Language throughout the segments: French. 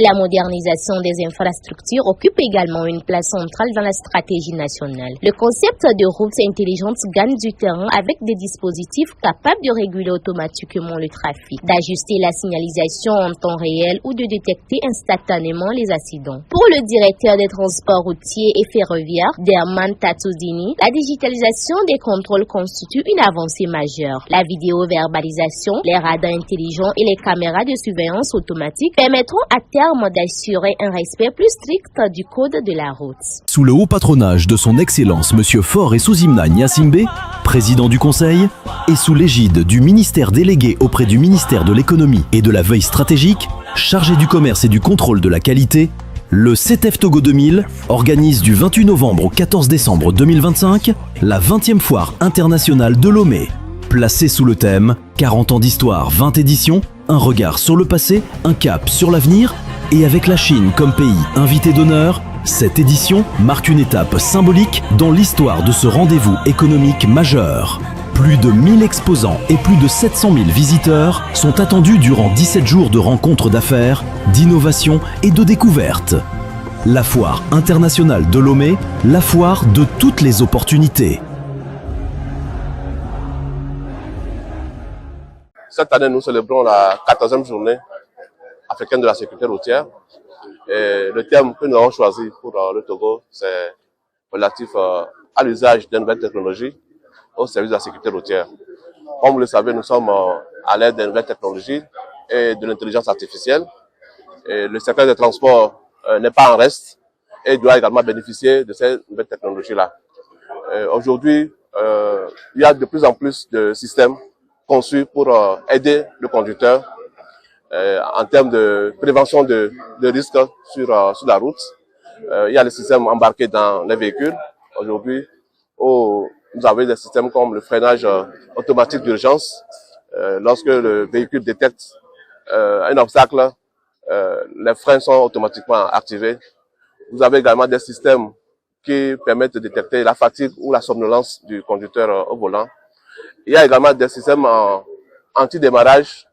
La modernisation des infrastructures occupe également une place centrale dans la stratégie nationale. Le concept de routes intelligentes gagne du terrain avec des dispositifs capables de réguler automatiquement le trafic, d'ajuster la signalisation en temps réel ou de détecter instantanément les accidents. Pour le directeur des transports routiers et ferroviaires, Derman Tatoudini, la digitalisation des contrôles constitue une avancée majeure. La vidéo-verbalisation, les radars intelligents et les caméras de surveillance automatique permettront à terme d'assurer un respect plus strict du code de la route. Sous le haut patronage de son Excellence Monsieur Faure et Souzimna Niassimbe, président du Conseil, et sous l'égide du ministère délégué auprès du ministère de l'économie et de la veille stratégique, chargé du commerce et du contrôle de la qualité, le CETEF Togo 2000 organise du 28 novembre au 14 décembre 2025 la 20e foire internationale de Lomé. Placée sous le thème « 40 ans d'histoire, 20 éditions, un regard sur le passé, un cap sur l'avenir » et avec la Chine comme pays invité d'honneur, cette édition marque une étape symbolique dans l'histoire de ce rendez-vous économique majeur. Plus de 1000 exposants et plus de 700 000 visiteurs sont attendus durant 17 jours de rencontres d'affaires, d'innovation et de découvertes. La foire internationale de Lomé, la foire de toutes les opportunités. Cette année, nous célébrons la 14e journée africaine de la sécurité routière. Et le thème que nous avons choisi pour le Togo, c'est relatif à l'usage des nouvelles technologies au service de la sécurité routière. Comme vous le savez, nous sommes à l'aide des nouvelles technologies et de l'intelligence artificielle. Et le secteur des transports n'est pas en reste et doit également bénéficier de ces nouvelles technologies-là. Aujourd'hui, il y a de plus en plus de systèmes conçus pour aider le conducteur en termes de prévention de risques sur la route. Il y a les systèmes embarqués dans les véhicules. Aujourd'hui, vous avez des systèmes comme le freinage automatique d'urgence. Lorsque le véhicule détecte un obstacle, les freins sont automatiquement activés. Vous avez également des systèmes qui permettent de détecter la fatigue ou la somnolence du conducteur au volant. Il y a également des systèmes anti-démarrage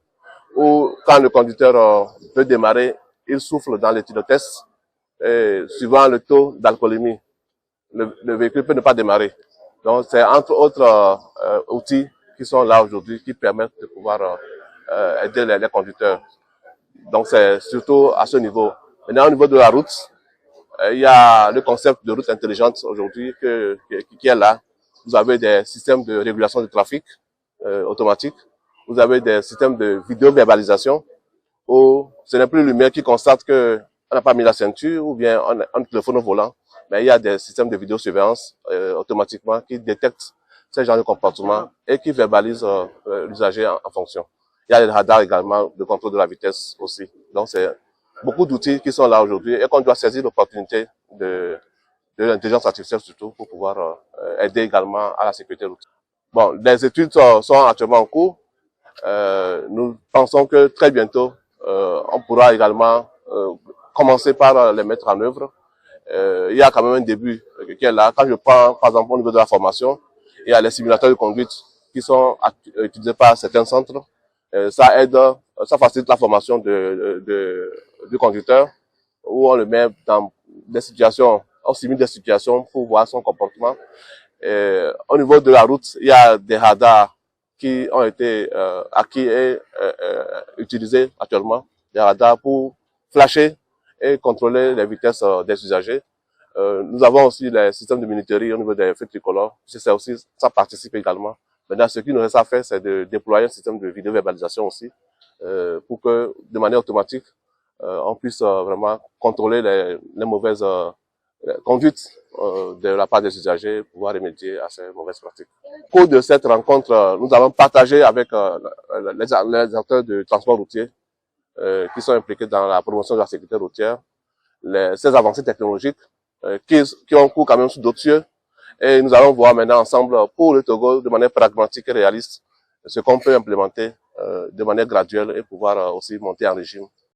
où quand le conducteur veut démarrer, il souffle dans l'éthylotest et suivant le taux d'alcoolémie, le véhicule peut ne pas démarrer. Donc c'est entre autres outils qui sont là aujourd'hui qui permettent de pouvoir aider les conducteurs. Donc c'est surtout à ce niveau. Maintenant au niveau de la route, il y a le concept de route intelligente aujourd'hui qui est là. Vous avez des systèmes de régulation du trafic automatique. Vous avez des systèmes de vidéo-verbalisation où ce n'est plus l'humain qui constate qu'on n'a pas mis la ceinture ou bien on téléphone au volant. Mais il y a des systèmes de vidéosurveillance automatiquement qui détectent ces genres de comportements et qui verbalisent l'usager en fonction. Il y a les radars également de contrôle de la vitesse aussi. Donc c'est beaucoup d'outils qui sont là aujourd'hui et qu'on doit saisir l'opportunité de l'intelligence artificielle surtout pour pouvoir aider également à la sécurité routière. Bon, les études sont actuellement en cours. Nous pensons que très bientôt, on pourra également commencer par les mettre en œuvre. Il y a quand même un début qui est là. Quand je prends, par exemple, au niveau de la formation, il y a les simulateurs de conduite qui sont utilisés par certains centres. Ça aide, ça facilite la formation du conducteur où on le met dans des situations, on simule des situations pour voir son comportement. Au niveau de la route, il y a des radars qui ont été acquis et utilisés actuellement, des radars pour flasher et contrôler les vitesses des usagers. Nous avons aussi les systèmes de minuterie au niveau des feux tricolores. Ça participe également. Maintenant, ce qu'il nous reste à faire, c'est de déployer un système de vidéo-verbalisation aussi, pour que, de manière automatique, on puisse vraiment contrôler les mauvaises conduites de la part des usagers, pouvoir remédier à ces mauvaises pratiques. Au cours de cette rencontre, nous avons partagé avec les acteurs du transport routier qui sont impliqués dans la promotion de la sécurité routière, ces avancées technologiques qui ont cours quand même sous d'autres cieux. Et nous allons voir maintenant ensemble pour le Togo de manière pragmatique et réaliste ce qu'on peut implémenter de manière graduelle et pouvoir aussi monter en régime